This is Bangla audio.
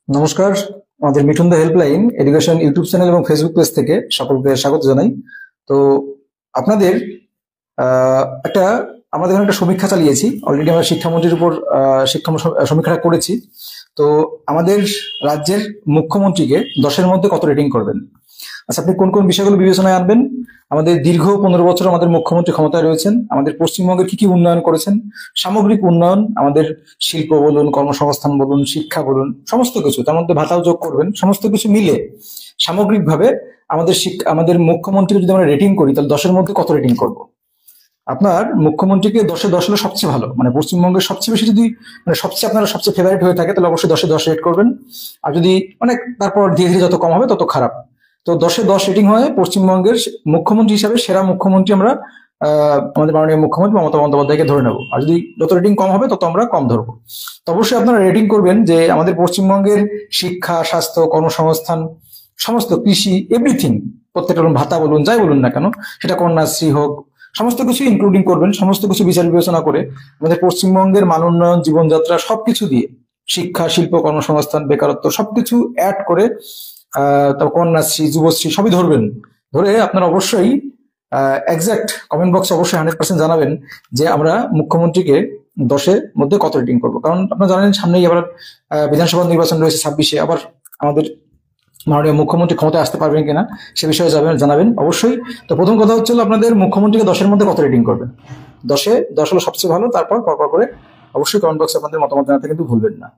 নমস্কার। আমাদের মিঠুন দা হেল্পলাইন এডুকেশন ইউটিউব চ্যানেল এবং ফেসবুক পেজ থেকে সকলকে স্বাগত জানাই। তো আপনাদের একটা আমাদের এখানে একটা সমীক্ষা চালিয়েছি অলরেডি। আমরা শিক্ষামন্ত্রীর উপর সমীক্ষাটা করেছি। তো আমাদের রাজ্যের মুখ্যমন্ত্রীকে 10-এর মধ্যে কত রেটিং করবেন? আচ্ছা, আপনি কোন কোন বিষয়গুলো বিবেচনায় আনবেন? আমাদের দীর্ঘ 15 বছর আমাদের মুখ্যমন্ত্রী ক্ষমতায় রয়েছেন, আমাদের পশ্চিমবঙ্গের কি কি উন্নয়ন করেছেন, সামগ্রিক উন্নয়ন, আমাদের শিল্প বলুন, কর্মসংস্থান বলুন, শিক্ষা বলুন, সমস্ত কিছু, তার মধ্যে ভাতাও যোগ করবেন, সমস্ত কিছু মিলে সামগ্রিকভাবে আমাদের মুখ্যমন্ত্রীকে যদি আমরা রেটিং করি, তাহলে 10-এর মধ্যে কত রেটিং করব? আপনার মুখ্যমন্ত্রীকে 10-এ 10 হলে সবচেয়ে ভালো, মানে পশ্চিমবঙ্গের সবচেয়ে বেশি যদি, মানে সবচেয়ে আপনার সবচেয়ে ফেভারিট হয়ে থাকে, তাহলে অবশ্যই 10-এ 10 রেট করবেন। আর যদি মানে তারপর ধীরে ধীরে যত কম হবে তত খারাপ। তো 10-এ 10 রেটিং হয় মুখ্যমন্ত্রী হিসাবে সেরা মুখ্যমন্ত্রী আমরা আমাদের মাননীয় মুখ্যমন্ত্রী মমতা বন্দ্যোপাধ্যায়কে ধরে নেবো। আর যদি যত রেটিং কম হবে তত আমরা কম ধরবো। তো অবশ্যই আপনারা রেটিং করবেন যে আমাদের পশ্চিমবঙ্গের শিক্ষা, স্বাস্থ্য, কর্মসংস্থান, সমস্ত কৃষি, এভরিথিং, প্রত্যেকটা ভাতা বলুন, যাই বলুন না কেন, সেটা কন্যাশ্রী হোক, সমস্ত কিছু ইনক্লুডিং করবেন। সমস্ত কিছু বিচার বিবেচনা করে আমাদের পশ্চিমবঙ্গের মান উন্নয়ন, জীবনযাত্রা সবকিছু দিয়ে, শিক্ষা, শিল্প, কর্মসংস্থান, বেকারত্ব সবকিছু অ্যাড করে তারপর কন্যাশ্রী, যুবশ্রী সবই ধরবেন। ধরে আপনারা অবশ্যই এক্সাক্ট কমেন্ট বক্সে অবশ্যই 100% জানাবেন যে আমরা মুখ্যমন্ত্রীকে 10-এর মধ্যে কত রেটিং করবো। কারণ আপনারা জানেন সামনেই আবার বিধানসভা নির্বাচন রয়েছে 26-এ, আবার আমাদের মাননীয় মুখ্যমন্ত্রী ক্ষমতায় আসতে পারবেন কিনা সে বিষয়ে জানাবেন অবশ্যই। তো প্রথম কথা হচ্ছে আপনাদের মুখ্যমন্ত্রীকে 10-এর মধ্যে কত রেটিং করবেন। 10-এ 10 হলো সবচেয়ে ভালো, তারপর পরপর করে অবশ্যই কমেন্ট বক্সে আপনাদের মতামত জানাতে কিন্তু ভুলবেন না।